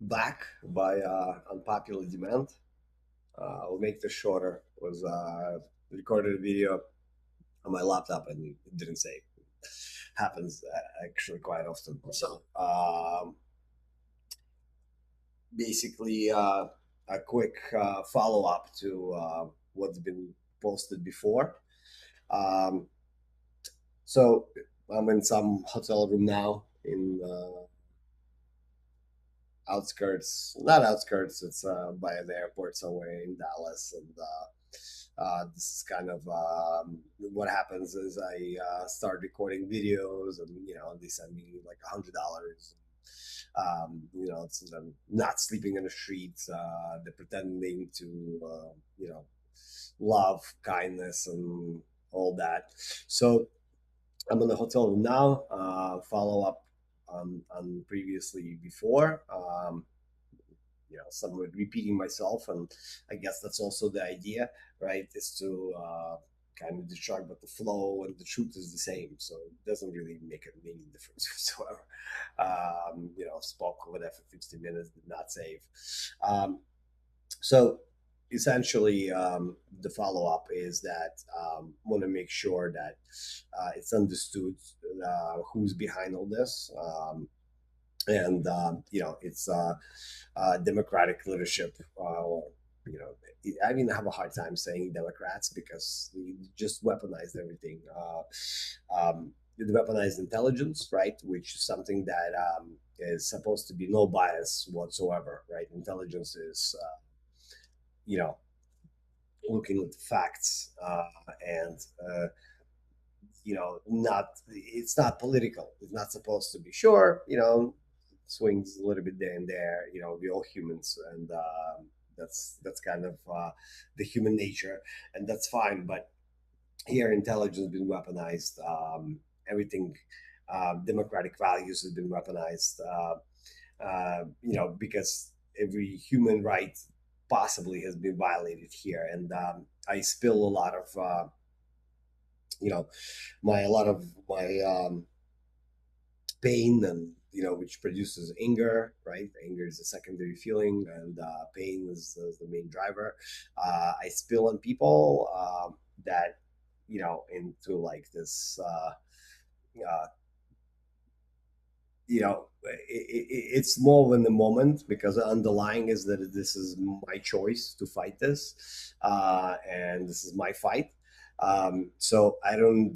back by unpopular demand. I'll make this shorter. Was recorded a video on my laptop and it didn't save. Happens actually quite often. So basically, a quick follow up to what's been posted before. Um, so I'm in some hotel room now in outskirts, not outskirts. It's by the airport somewhere in Dallas, and this is kind of what happens is I start recording videos, and they send me like $100. So I'm not sleeping in the streets. They're pretending to, love, kindness, and all that. So I'm in the hotel room now. Follow up on previously before. Somewhat repeating myself, and I guess that's also the idea, right? Is to kind of distract, but the flow and the truth is the same, so it doesn't really make any difference whatsoever. Spoke over there for 50 minutes, did not save. So essentially, the follow up is that want to make sure that it's understood who's behind all this. And it's democratic leadership, or you know I mean, I have a hard time saying Democrats because they just weaponized everything. The weaponized intelligence, right, which is something that is supposed to be no bias whatsoever, right? Intelligence is you know looking at the facts, and not it's not political. It's not supposed to be. Sure, swings a little bit there and there. We're all humans, and that's kind of the human nature, and that's fine. But here, intelligence has been weaponized. Everything, democratic values has been weaponized. Because every human right possibly has been violated here, and I spill a lot of my a lot of my pain, and which produces anger, right? Anger is a secondary feeling, and pain is the main driver. I spill on people that into like this uh, it's more in the moment, because the underlying is that this is my choice to fight this, and this is my fight. So I don't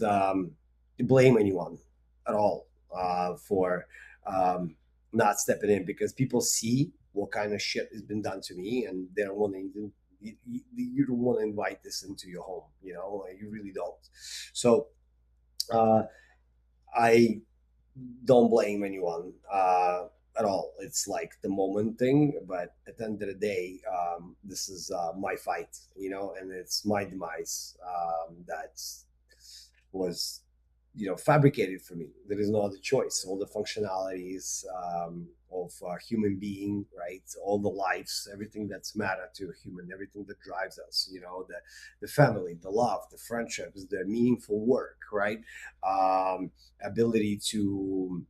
blame anyone at all for um, not stepping in, because people see what kind of shit has been done to me, and they don't want to. You don't want to invite this into your home. You really don't. So uh, I don't blame anyone at all. It's like the moment thing, but at the end of the day, this is my fight, and it's my demise that was, fabricated for me. There is no other choice. All the functionalities of a human being, right? All the lives, everything that's matter to a human, everything that drives us, the family, the love, the friendships, the meaningful work, right? Ability to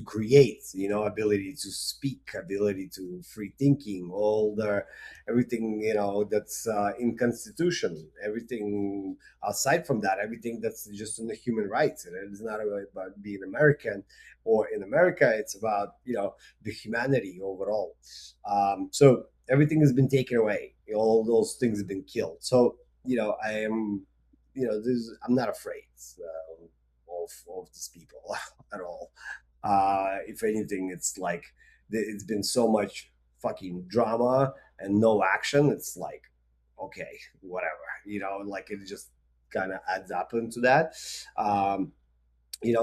create, ability to speak, ability to free thinking, all the everything, that's in constitution, everything aside from that, everything that's just in the human rights. And it's not about being American or in America, it's about the humanity overall. So everything has been taken away, all those things have been killed. So I am, I'm not afraid of these people at all. If anything, it's like it's been so much fucking drama and no action. It's like, okay, whatever, like it just kind of adds up into that. Um,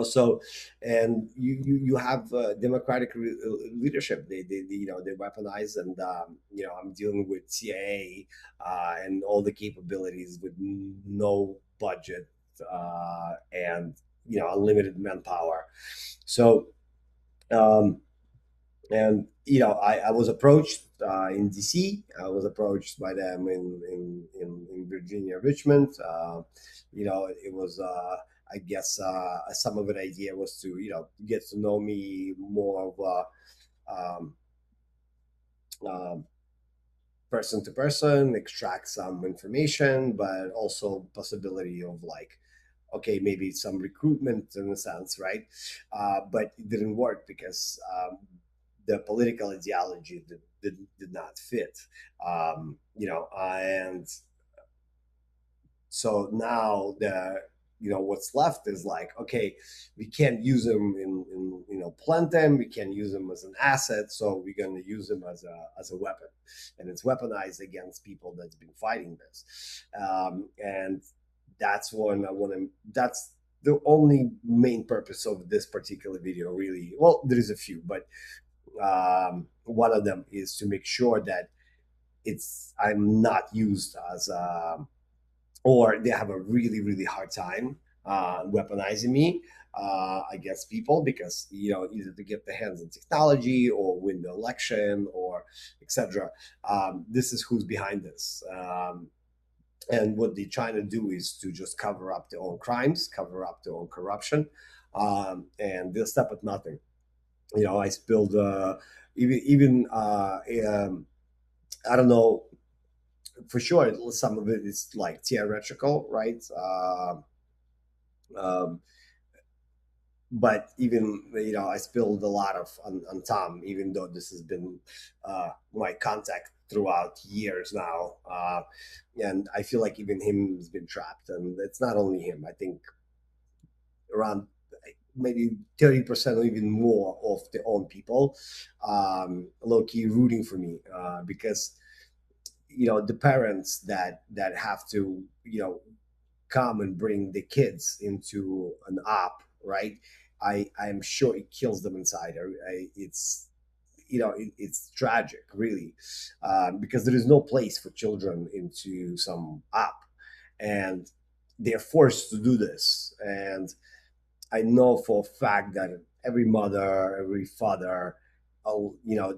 so, and you have democratic leadership. They weaponize, and I'm dealing with CIA and all the capabilities with no budget, and unlimited manpower. So um, and I was approached in DC. I was approached by them in Virginia, Richmond. It was I guess some of an idea was to get to know me more of um, person to person, extract some information, but also possibility of like, okay, maybe some recruitment in a sense, right? But it didn't work because the political ideology did not fit, and so now what's left is like, okay, we can't use them in plant them, we can't use them as an asset, so we're going to use them as a weapon, and it's weaponized against people that's been fighting this, and that's one I want to that's the only main purpose of this particular video, really. Well, there is a few, but one of them is to make sure that I'm not used as a, or they have a really really hard time weaponizing me against people, because either to get their hands on technology or win the election or etc. This is who's behind this, and what they're trying to do is to just cover up their own crimes, cover up their own corruption, and they'll stop at nothing. I spilled even I don't know for sure. Some of it is like theoretical, right? Um, but even I spilled a lot of on Tom, even though this has been my contact throughout years now, and I feel like even him has been trapped, and it's not only him. I think around maybe 30% or even more of their own people, low key rooting for me, because the parents that have to come and bring the kids into an op, right? I'm sure it kills them inside. It's it's tragic, really, because there is no place for children into some op, and they're forced to do this. And I know for a fact that every mother, every father,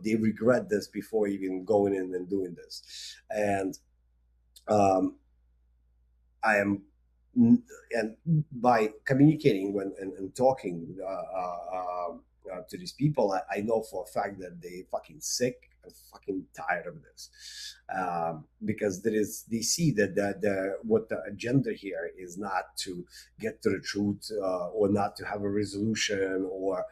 they regret this before even going in and doing this. And um, I am, and by communicating and talking to these people, I know for a fact that they fucking sick and fucking tired of this, because they see that what the agenda here is not to get to the truth, or not to have a resolution or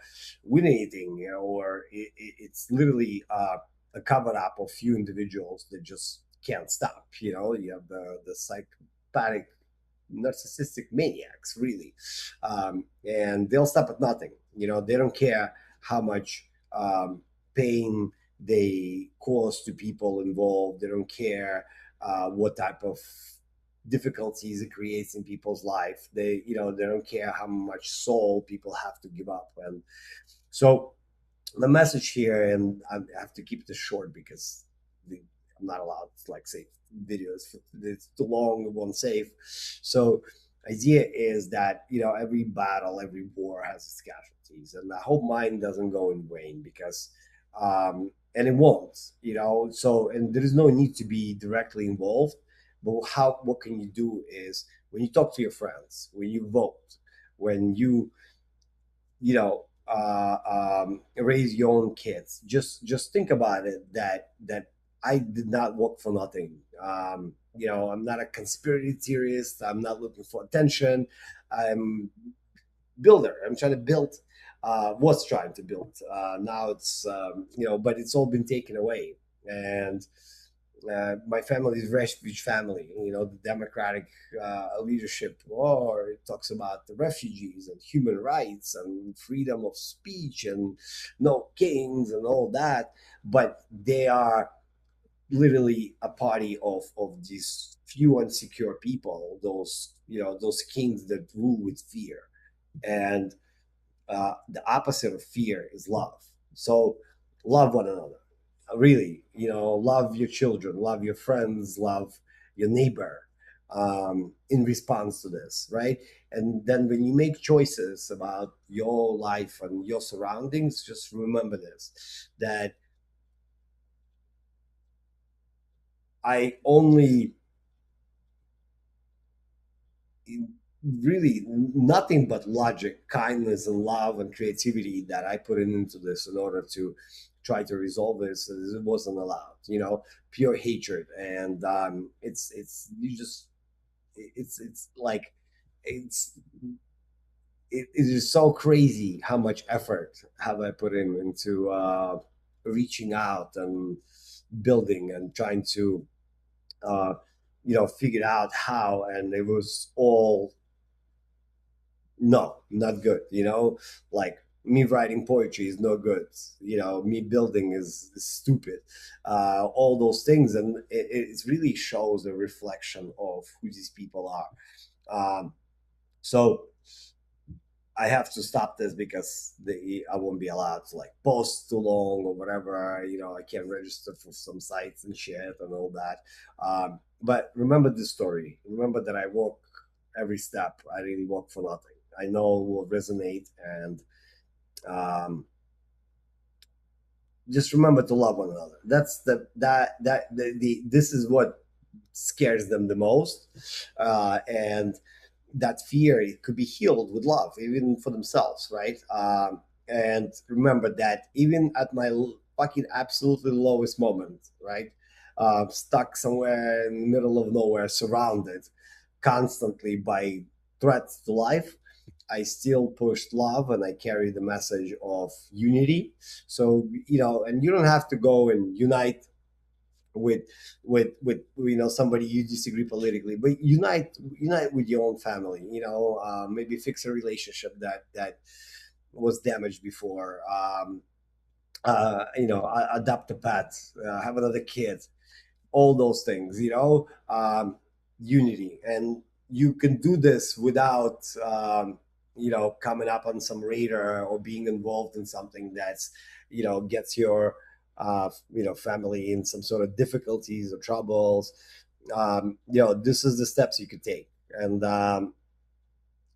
win anything, or it's literally a cover up of few individuals that just can't stop. You have the psychopathic narcissistic maniacs, really, and they'll stop at nothing. They don't care how much pain they cause to people involved. They don't care what type of difficulties it creates in people's life. They don't care how much soul people have to give up. And so the message here, and I have to keep this short because I'm not allowed to like say videos. It's too long, it won't save. So idea is that every battle, every war has its casualties, and I hope mine doesn't go in vain, because and it won't. So, and there is no need to be directly involved, but what can you do is when you talk to your friends, when you vote, when you raise your own kids, just think about it, that I did not work for nothing. I'm not a conspiracy theorist, I'm not looking for attention. I'm builder, I'm trying to build, was trying to build, now it's but it's all been taken away. And my family is a refuge family. The democratic leadership, or it talks about the refugees and human rights and freedom of speech and no kings and all that, but they are literally a party of these few insecure people, those kings that rule with fear. And the opposite of fear is love. So love one another, really. Love your children, love your friends, love your neighbor, in response to this, right? And then when you make choices about your life and your surroundings, just remember this, that I only really nothing but logic, kindness, and love and creativity that I put into this in order to try to resolve this. It wasn't allowed, pure hatred. And it's you just it's like it's it is so crazy how much effort have I put into reaching out and building and trying to uh, figure out how, and it was all no, not good. Like me writing poetry is no good. Me building is stupid. All those things, and it really shows a reflection of who these people are. So I have to stop this because I won't be allowed to like post too long or whatever. I can't register for some sites and shit and all that. But remember this story. Remember that I walk every step. I really walk for nothing. I know it will resonate, and um, just remember to love one another. That's the this is what scares them the most, and that fear, it could be healed with love, even for themselves, right? And remember that even at my fucking absolutely lowest moment, right, stuck somewhere in the middle of nowhere, surrounded constantly by threats to life, I still pushed love and I carry the message of unity. So, and you don't have to go and unite with somebody you disagree politically, but unite with your own family. Maybe fix a relationship that was damaged before. Adopt a pet, have another kid, all those things, unity. And you can do this without coming up on some radar or being involved in something that's gets your family in some sort of difficulties or troubles. This is the steps you could take. And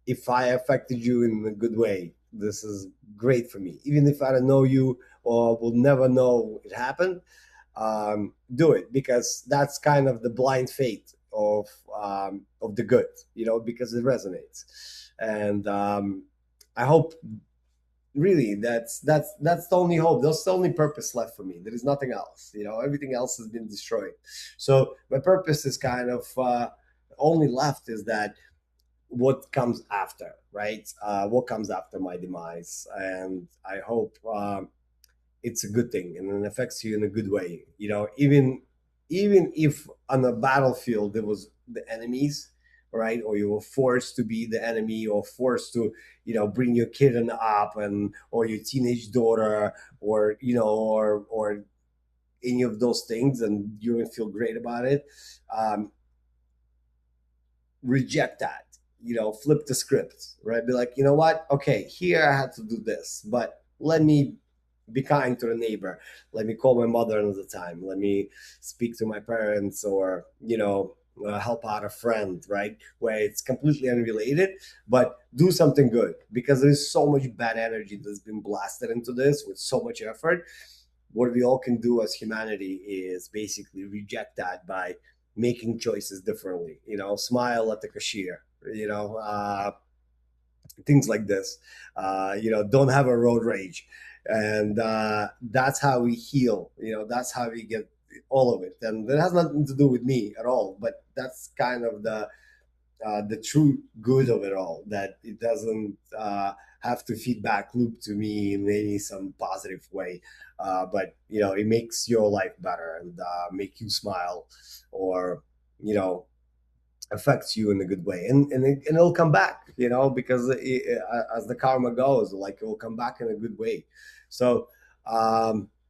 if I affected you in a good way, this is great for me, even if I don't know you or will never know it happened. Do it, because that's kind of the blind faith of the good, because it resonates. And I hope, really, that's the only hope. That's the only purpose left for me. There is nothing else. Everything else has been destroyed. So my purpose is kind of only left is that what comes after, right? What comes after my demise. And I hope it's a good thing and it affects you in a good way. Even if on a battlefield there was the enemies, right? Or you were forced to be the enemy, or forced to bring your kid in up, and or your teenage daughter, or or any of those things, and you don't feel great about it. um, Reject that. Flip the script, right? Be like, you know what, okay, here I had to do this, but let me be kind to the neighbor. Let me call my mother another time. Let me speak to my parents, or help out a friend, right, where it's completely unrelated, but do something good, because there's so much bad energy that's been blasted into this with so much effort. What we all can do as humanity is basically reject that by making choices differently. Smile at the cashier. Things like this. Don't have a road rage, and that's how we heal. That's how we get all of it, and it has nothing to do with me at all. But that's kind of the true good of it all, that it doesn't have to feedback loop to me in any some positive way, but it makes your life better, and make you smile, or you know affects you in a good way, and it'll come back, because as the karma goes, like, it will come back in a good way. So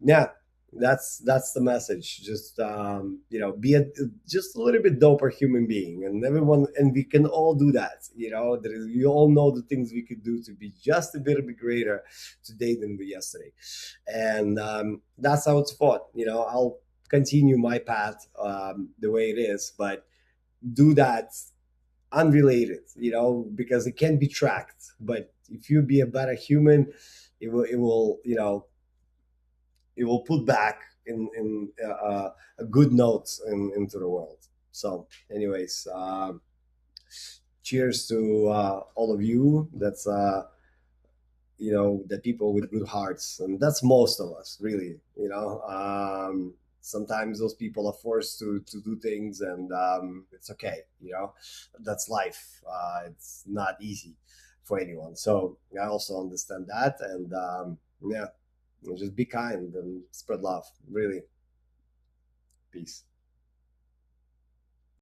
yeah, that's the message. Just be just a little bit doper human being, and everyone, and we can all do that. We all know the things we could do to be just a bit greater today than we yesterday. And that's how it's fought. I'll continue my path the way it is, but do that unrelated, because it can be tracked. But if you be a better human, it will put back in a good note into the world. So anyways, cheers to all of you. That's the people with good hearts, and that's most of us, really. Sometimes those people are forced to do things, and it's okay. That's life. It's not easy for anyone, so I also understand that. And yeah, just be kind and spread love, really. Peace.